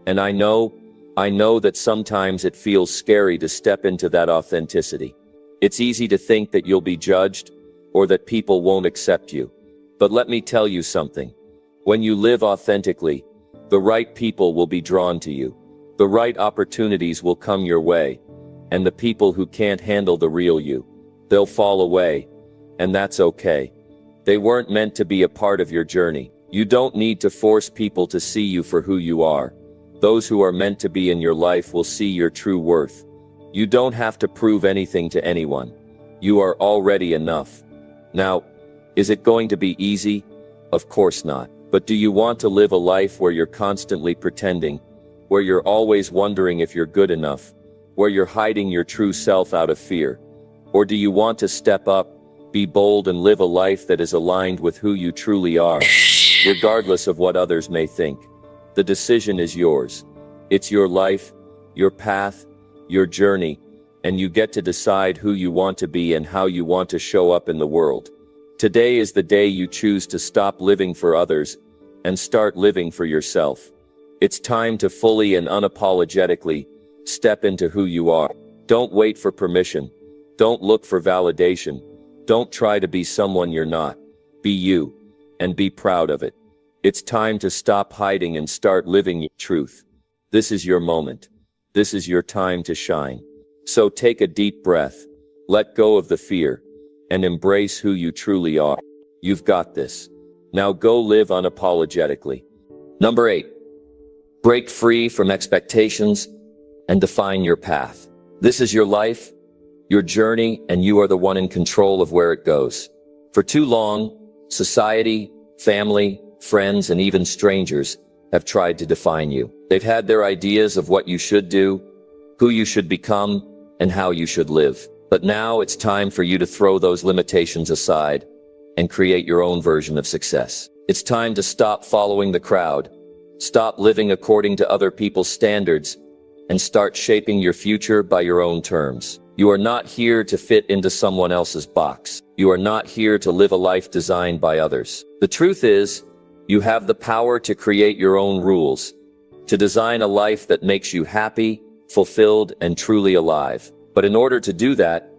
And I know that sometimes it feels scary to step into that authenticity. It's easy to think that you'll be judged, or that people won't accept you. But let me tell you something. When you live authentically, the right people will be drawn to you. The right opportunities will come your way. And the people who can't handle the real you, they'll fall away. And that's okay. They weren't meant to be a part of your journey. You don't need to force people to see you for who you are. Those who are meant to be in your life will see your true worth. You don't have to prove anything to anyone. You are already enough. Now, is it going to be easy? Of course not. But do you want to live a life where you're constantly pretending? Where you're always wondering if you're good enough? Where you're hiding your true self out of fear? Or do you want to step up, be bold, and live a life that is aligned with who you truly are, regardless of what others may think? The decision is yours. It's your life, your path, your journey, and you get to decide who you want to be and how you want to show up in the world. Today is the day you choose to stop living for others and start living for yourself. It's time to fully and unapologetically step into who you are. Don't wait for permission. Don't look for validation. Don't try to be someone you're not. Be you, and be proud of it. It's time to stop hiding and start living your truth. This is your moment. This is your time to shine. So take a deep breath, let go of the fear, and embrace who you truly are. You've got this. Now go live unapologetically. Number 8. Break free from expectations and define your path. This is your life, your journey, and you are the one in control of where it goes. For too long, society, family, friends, and even strangers have tried to define you. They've had their ideas of what you should do, who you should become, and how you should live. But now it's time for you to throw those limitations aside and create your own version of success. It's time to stop following the crowd, stop living according to other people's standards, and start shaping your future by your own terms. You are not here to fit into someone else's box. You are not here to live a life designed by others. The truth is, you have the power to create your own rules, to design a life that makes you happy, fulfilled, and truly alive. But in order to do that,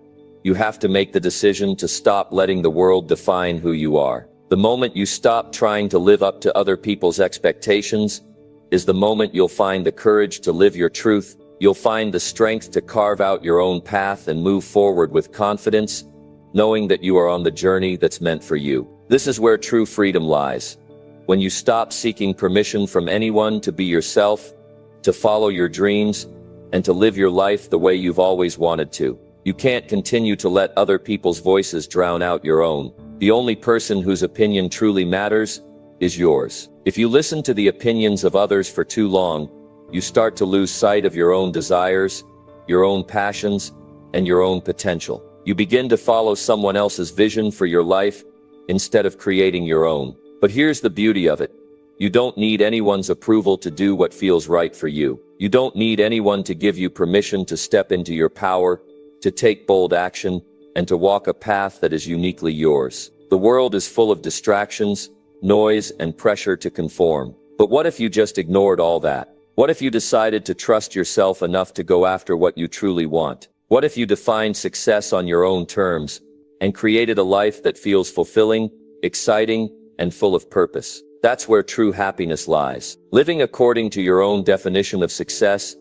you have to make the decision to stop letting the world define who you are. The moment you stop trying to live up to other people's expectations is the moment you'll find the courage to live your truth. You'll find the strength to carve out your own path and move forward with confidence, knowing that you are on the journey that's meant for you. This is where true freedom lies. When you stop seeking permission from anyone to be yourself, to follow your dreams, and to live your life the way you've always wanted to. You can't continue to let other people's voices drown out your own. The only person whose opinion truly matters is yours. If you listen to the opinions of others for too long, you start to lose sight of your own desires, your own passions, and your own potential. You begin to follow someone else's vision for your life instead of creating your own. But here's the beauty of it. You don't need anyone's approval to do what feels right for you. You don't need anyone to give you permission to step into your power, to take bold action, and to walk a path that is uniquely yours. The world is full of distractions, noise, and pressure to conform. But what if you just ignored all that? What if you decided to trust yourself enough to go after what you truly want? What if you defined success on your own terms and created a life that feels fulfilling, exciting, and full of purpose? That's where true happiness lies. Living according to your own definition of success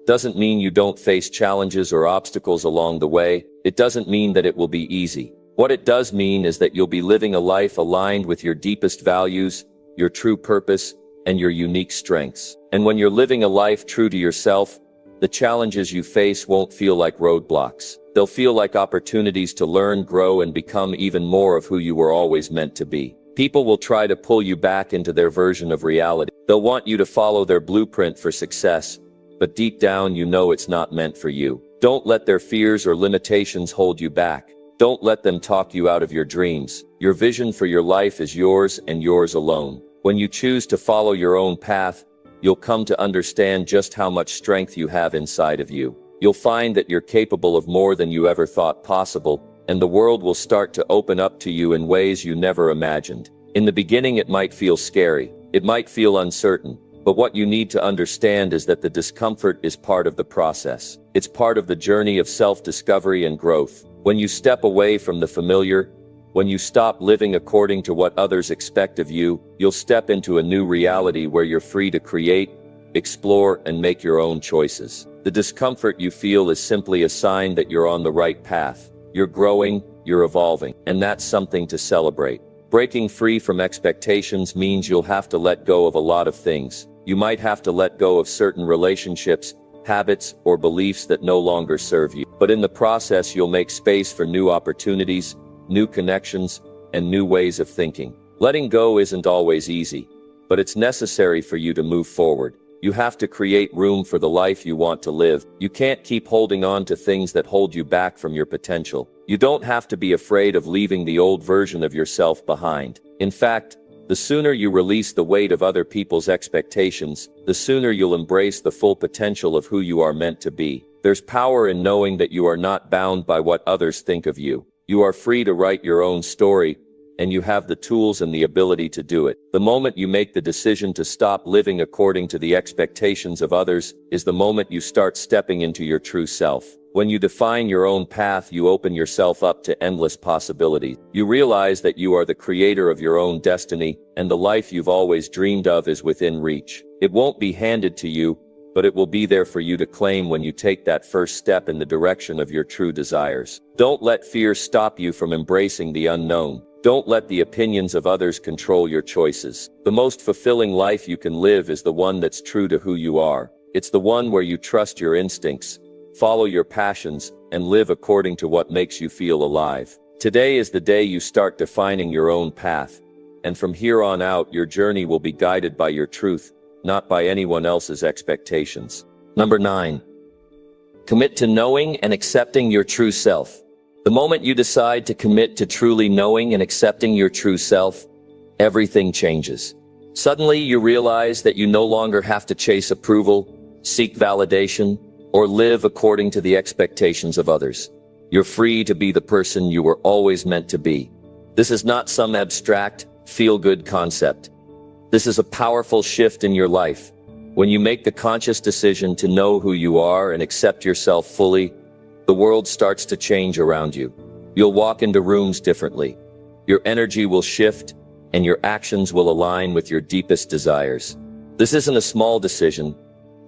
doesn't mean you don't face challenges or obstacles along the way. It doesn't mean that it will be easy. What it does mean is that you'll be living a life aligned with your deepest values, your true purpose, and your unique strengths. And when you're living a life true to yourself, the challenges you face won't feel like roadblocks. They'll feel like opportunities to learn, grow, and become even more of who you were always meant to be. People will try to pull you back into their version of reality. They'll want you to follow their blueprint for success, but deep down you know it's not meant for you. Don't let their fears or limitations hold you back. Don't let them talk you out of your dreams. Your vision for your life is yours and yours alone. When you choose to follow your own path, you'll come to understand just how much strength you have inside of you. You'll find that you're capable of more than you ever thought possible, and the world will start to open up to you in ways you never imagined. In the beginning, it might feel scary. It might feel uncertain. But what you need to understand is that the discomfort is part of the process. It's part of the journey of self-discovery and growth. When you step away from the familiar, when you stop living according to what others expect of you, you'll step into a new reality where you're free to create, explore, and make your own choices. The discomfort you feel is simply a sign that you're on the right path. You're growing, you're evolving, and that's something to celebrate. Breaking free from expectations means you'll have to let go of a lot of things. You might have to let go of certain relationships, habits, or beliefs that no longer serve you. But in the process, you'll make space for new opportunities, new connections, and new ways of thinking. Letting go isn't always easy, but it's necessary for you to move forward. You have to create room for the life you want to live. You can't keep holding on to things that hold you back from your potential. You don't have to be afraid of leaving the old version of yourself behind. In fact, the sooner you release the weight of other people's expectations, the sooner you'll embrace the full potential of who you are meant to be. There's power in knowing that you are not bound by what others think of you. You are free to write your own story, and you have the tools and the ability to do it. The moment you make the decision to stop living according to the expectations of others is the moment you start stepping into your true self. When you define your own path, you open yourself up to endless possibilities. You realize that you are the creator of your own destiny, and the life you've always dreamed of is within reach. It won't be handed to you, but it will be there for you to claim when you take that first step in the direction of your true desires. Don't let fear stop you from embracing the unknown. Don't let the opinions of others control your choices. The most fulfilling life you can live is the one that's true to who you are. It's the one where you trust your instincts, follow your passions, and live according to what makes you feel alive. Today is the day you start defining your own path, and from here on out, your journey will be guided by your truth, not by anyone else's expectations. Number 9. Commit to knowing and accepting your true self. The moment you decide to commit to truly knowing and accepting your true self, everything changes. Suddenly, you realize that you no longer have to chase approval, seek validation, or live according to the expectations of others. You're free to be the person you were always meant to be. This is not some abstract, feel-good concept. This is a powerful shift in your life. When you make the conscious decision to know who you are and accept yourself fully, the world starts to change around you. You'll walk into rooms differently. Your energy will shift, and your actions will align with your deepest desires. This isn't a small decision.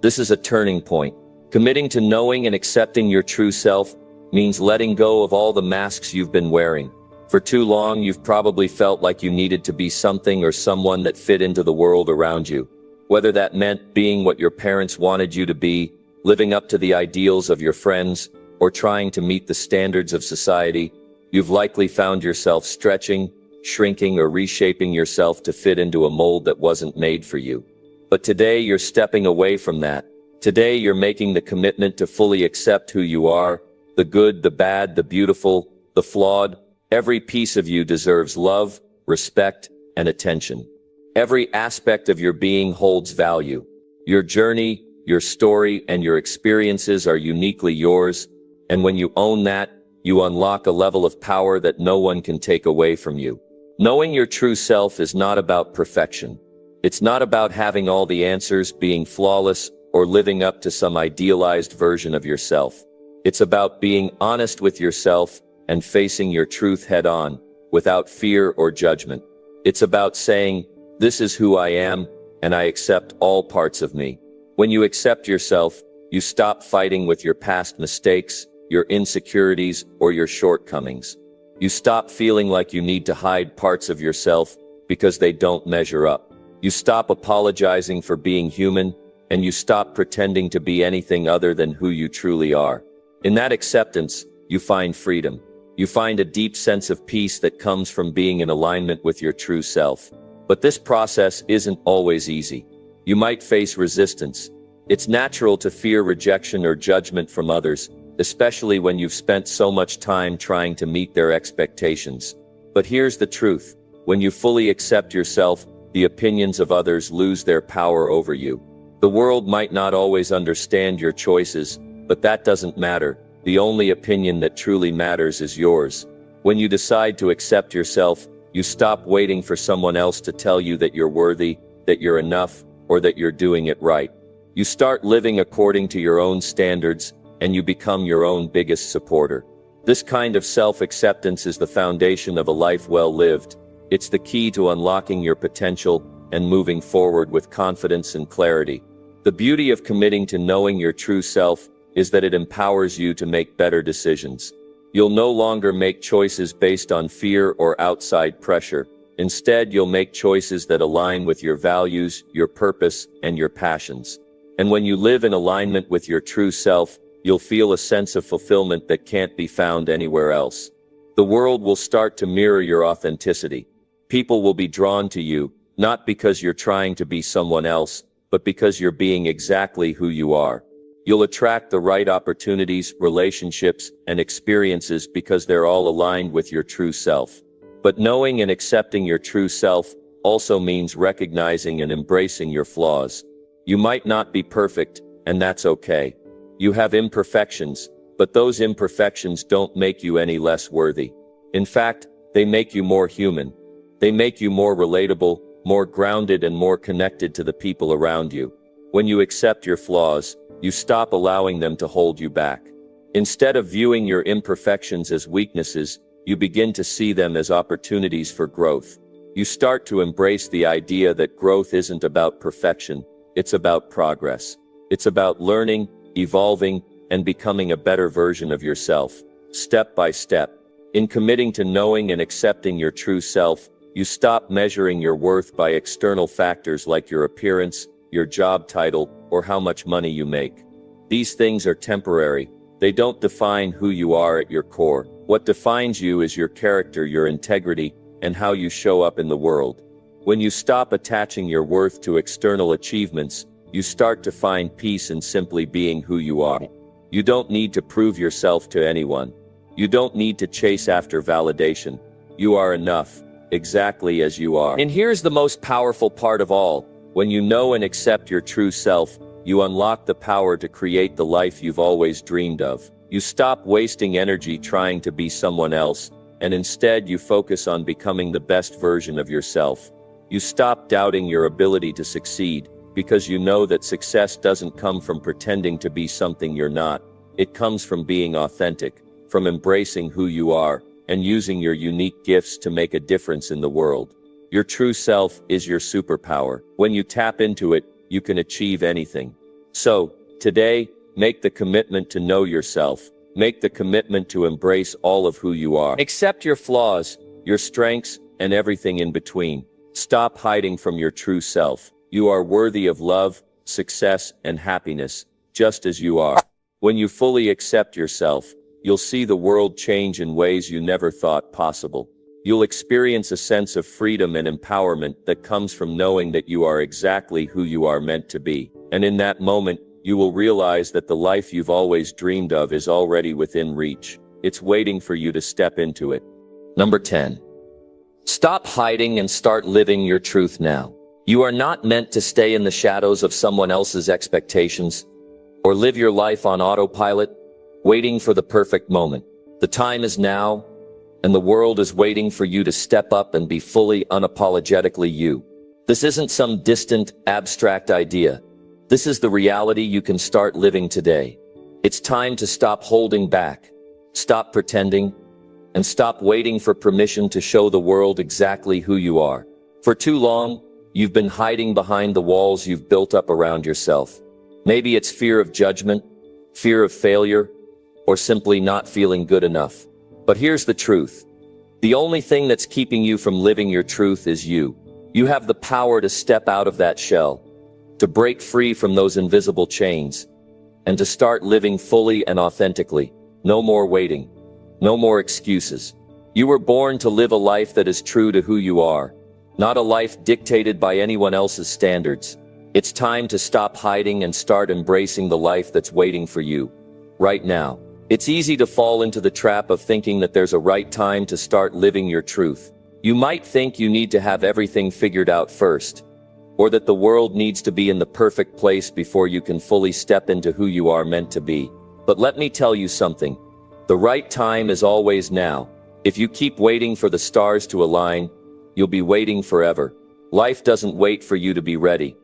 This is a turning point. Committing to knowing and accepting your true self means letting go of all the masks you've been wearing. For too long, you've probably felt like you needed to be something or someone that fit into the world around you. Whether that meant being what your parents wanted you to be, living up to the ideals of your friends, or trying to meet the standards of society, you've likely found yourself stretching, shrinking, or reshaping yourself to fit into a mold that wasn't made for you. But today, you're stepping away from that. Today, you're making the commitment to fully accept who you are, the good, the bad, the beautiful, the flawed. Every piece of you deserves love, respect, and attention. Every aspect of your being holds value. Your journey, your story, and your experiences are uniquely yours, and when you own that, you unlock a level of power that no one can take away from you. Knowing your true self is not about perfection. It's not about having all the answers, being flawless, or living up to some idealized version of yourself. It's about being honest with yourself and facing your truth head-on, without fear or judgment. It's about saying, "This is who I am, and I accept all parts of me." When you accept yourself, you stop fighting with your past mistakes, your insecurities, or your shortcomings. You stop feeling like you need to hide parts of yourself because they don't measure up. You stop apologizing for being human, and you stop pretending to be anything other than who you truly are. In that acceptance, you find freedom. You find a deep sense of peace that comes from being in alignment with your true self. But this process isn't always easy. You might face resistance. It's natural to fear rejection or judgment from others, especially when you've spent so much time trying to meet their expectations. But here's the truth. When you fully accept yourself, the opinions of others lose their power over you. The world might not always understand your choices, but that doesn't matter. The only opinion that truly matters is yours. When you decide to accept yourself, you stop waiting for someone else to tell you that you're worthy, that you're enough, or that you're doing it right. You start living according to your own standards, and you become your own biggest supporter. This kind of self-acceptance is the foundation of a life well lived. It's the key to unlocking your potential and moving forward with confidence and clarity. The beauty of committing to knowing your true self is that it empowers you to make better decisions. You'll no longer make choices based on fear or outside pressure. Instead, you'll make choices that align with your values, your purpose, and your passions. And when you live in alignment with your true self, you'll feel a sense of fulfillment that can't be found anywhere else. The world will start to mirror your authenticity. People will be drawn to you, not because you're trying to be someone else, but because you're being exactly who you are. You'll attract the right opportunities, relationships, and experiences because they're all aligned with your true self. But knowing and accepting your true self also means recognizing and embracing your flaws. You might not be perfect, and that's okay. You have imperfections, but those imperfections don't make you any less worthy. In fact, they make you more human. They make you more relatable, more grounded, and more connected to the people around you. When you accept your flaws, you stop allowing them to hold you back. Instead of viewing your imperfections as weaknesses, you begin to see them as opportunities for growth. You start to embrace the idea that growth isn't about perfection, it's about progress. It's about learning, evolving, and becoming a better version of yourself, step by step. In committing to knowing and accepting your true self, you stop measuring your worth by external factors like your appearance, your job title, or how much money you make. These things are temporary. They don't define who you are at your core. What defines you is your character, your integrity, and how you show up in the world. When you stop attaching your worth to external achievements, you start to find peace in simply being who you are. You don't need to prove yourself to anyone. You don't need to chase after validation. You are enough, exactly as you are. And here's the most powerful part of all. When you know and accept your true self, you unlock the power to create the life you've always dreamed of. You stop wasting energy trying to be someone else, and instead you focus on becoming the best version of yourself. You stop doubting your ability to succeed, because you know that success doesn't come from pretending to be something you're not. It comes from being authentic, from embracing who you are, and using your unique gifts to make a difference in the world. Your true self is your superpower. When you tap into it, you can achieve anything. So, today, make the commitment to know yourself. Make the commitment to embrace all of who you are. Accept your flaws, your strengths, and everything in between. Stop hiding from your true self. You are worthy of love, success, and happiness, just as you are. When you fully accept yourself, you'll see the world change in ways you never thought possible. You'll experience a sense of freedom and empowerment that comes from knowing that you are exactly who you are meant to be. And in that moment, you will realize that the life you've always dreamed of is already within reach. It's waiting for you to step into it. Number 10. Stop hiding and start living your truth now. You are not meant to stay in the shadows of someone else's expectations or live your life on autopilot, waiting for the perfect moment. The time is now, and the world is waiting for you to step up and be fully, unapologetically you. This isn't some distant, abstract idea. This is the reality you can start living today. It's time to stop holding back, stop pretending, and stop waiting for permission to show the world exactly who you are. For too long, you've been hiding behind the walls you've built up around yourself. Maybe it's fear of judgment, fear of failure, or simply not feeling good enough. But here's the truth. The only thing that's keeping you from living your truth is you. You have the power to step out of that shell, to break free from those invisible chains, and to start living fully and authentically. No more waiting. No more excuses. You were born to live a life that is true to who you are, not a life dictated by anyone else's standards. It's time to stop hiding and start embracing the life that's waiting for you, right now. It's easy to fall into the trap of thinking that there's a right time to start living your truth. You might think you need to have everything figured out first, or that the world needs to be in the perfect place before you can fully step into who you are meant to be. But let me tell you something. The right time is always now. If you keep waiting for the stars to align, you'll be waiting forever. Life doesn't wait for you to be ready.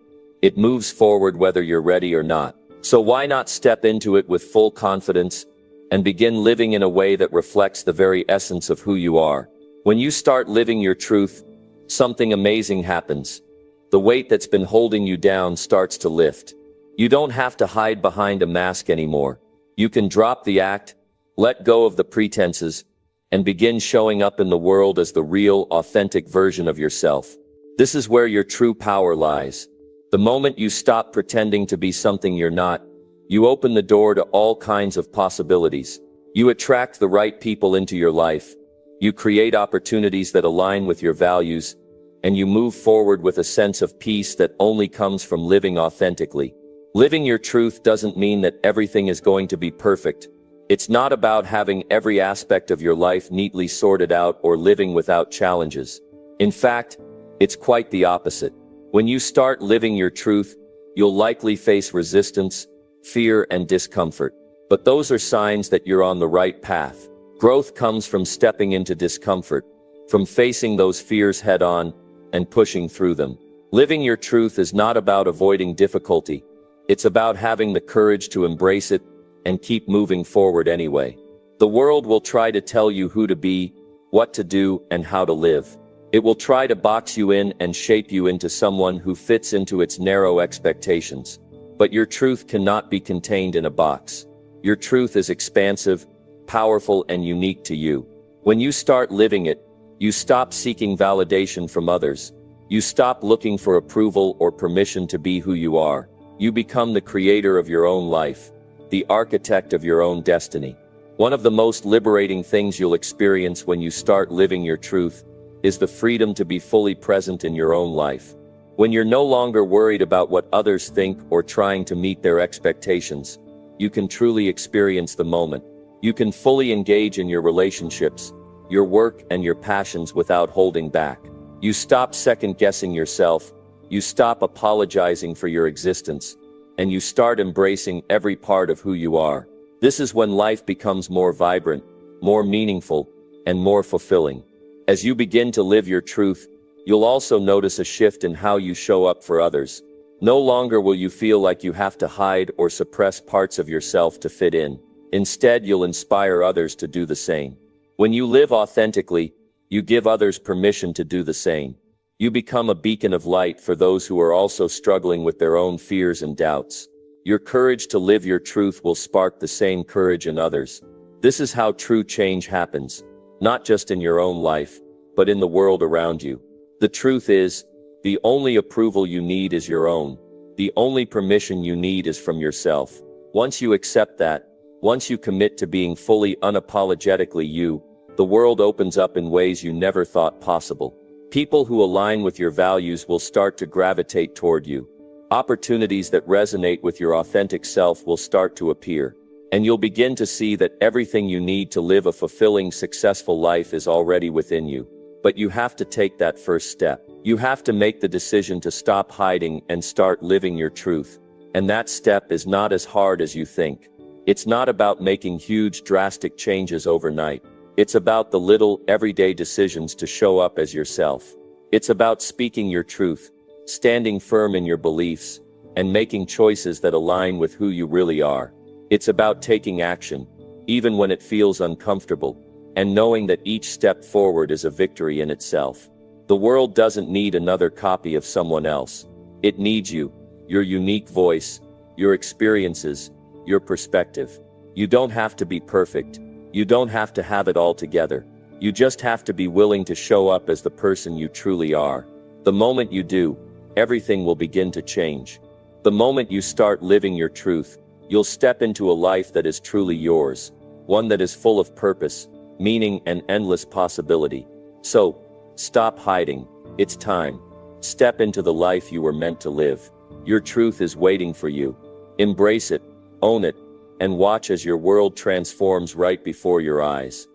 It moves forward whether you're ready or not. So why not step into it with full confidence and begin living in a way that reflects the very essence of who you are? When you start living your truth, something amazing happens. The weight that's been holding you down starts to lift. You don't have to hide behind a mask anymore. You can drop the act, let go of the pretenses, and begin showing up in the world as the real, authentic version of yourself. This is where your true power lies. The moment you stop pretending to be something you're not, you open the door to all kinds of possibilities. You attract the right people into your life. You create opportunities that align with your values, and you move forward with a sense of peace that only comes from living authentically. Living your truth doesn't mean that everything is going to be perfect. It's not about having every aspect of your life neatly sorted out or living without challenges. In fact, it's quite the opposite. When you start living your truth, you'll likely face resistance, fear, and discomfort. But those are signs that you're on the right path. Growth comes from stepping into discomfort, from facing those fears head-on and pushing through them. Living your truth is not about avoiding difficulty. It's about having the courage to embrace it and keep moving forward anyway. The world will try to tell you who to be, what to do, and how to live. It will try to box you in and shape you into someone who fits into its narrow expectations. But your truth cannot be contained in a box. Your truth is expansive, powerful, and unique to you. When you start living it, you stop seeking validation from others. You stop looking for approval or permission to be who you are. You become the creator of your own life, the architect of your own destiny. One of the most liberating things you'll experience when you start living your truth is the freedom to be fully present in your own life. When you're no longer worried about what others think or trying to meet their expectations, you can truly experience the moment. You can fully engage in your relationships, your work, and your passions without holding back. You stop second-guessing yourself, you stop apologizing for your existence, and you start embracing every part of who you are. This is when life becomes more vibrant, more meaningful, and more fulfilling. As you begin to live your truth, you'll also notice a shift in how you show up for others. No longer will you feel like you have to hide or suppress parts of yourself to fit in. Instead, you'll inspire others to do the same. When you live authentically, you give others permission to do the same. You become a beacon of light for those who are also struggling with their own fears and doubts. Your courage to live your truth will spark the same courage in others. This is how true change happens, not just in your own life, but in the world around you. The truth is, the only approval you need is your own. The only permission you need is from yourself. Once you accept that, once you commit to being fully unapologetically you, the world opens up in ways you never thought possible. People who align with your values will start to gravitate toward you. Opportunities that resonate with your authentic self will start to appear. And you'll begin to see that everything you need to live a fulfilling, successful life is already within you. But you have to take that first step. You have to make the decision to stop hiding and start living your truth. And that step is not as hard as you think. It's not about making huge, drastic changes overnight. It's about the little, everyday decisions to show up as yourself. It's about speaking your truth, standing firm in your beliefs, and making choices that align with who you really are. It's about taking action, even when it feels uncomfortable, and knowing that each step forward is a victory in itself. The world doesn't need another copy of someone else. It needs you, your unique voice, your experiences, your perspective. You don't have to be perfect. You don't have to have it all together. You just have to be willing to show up as the person you truly are. The moment you do, everything will begin to change. The moment you start living your truth, you'll step into a life that is truly yours, one that is full of purpose, meaning, and endless possibility. So, stop hiding. It's time. Step into the life you were meant to live. Your truth is waiting for you. Embrace it, own it, and watch as your world transforms right before your eyes.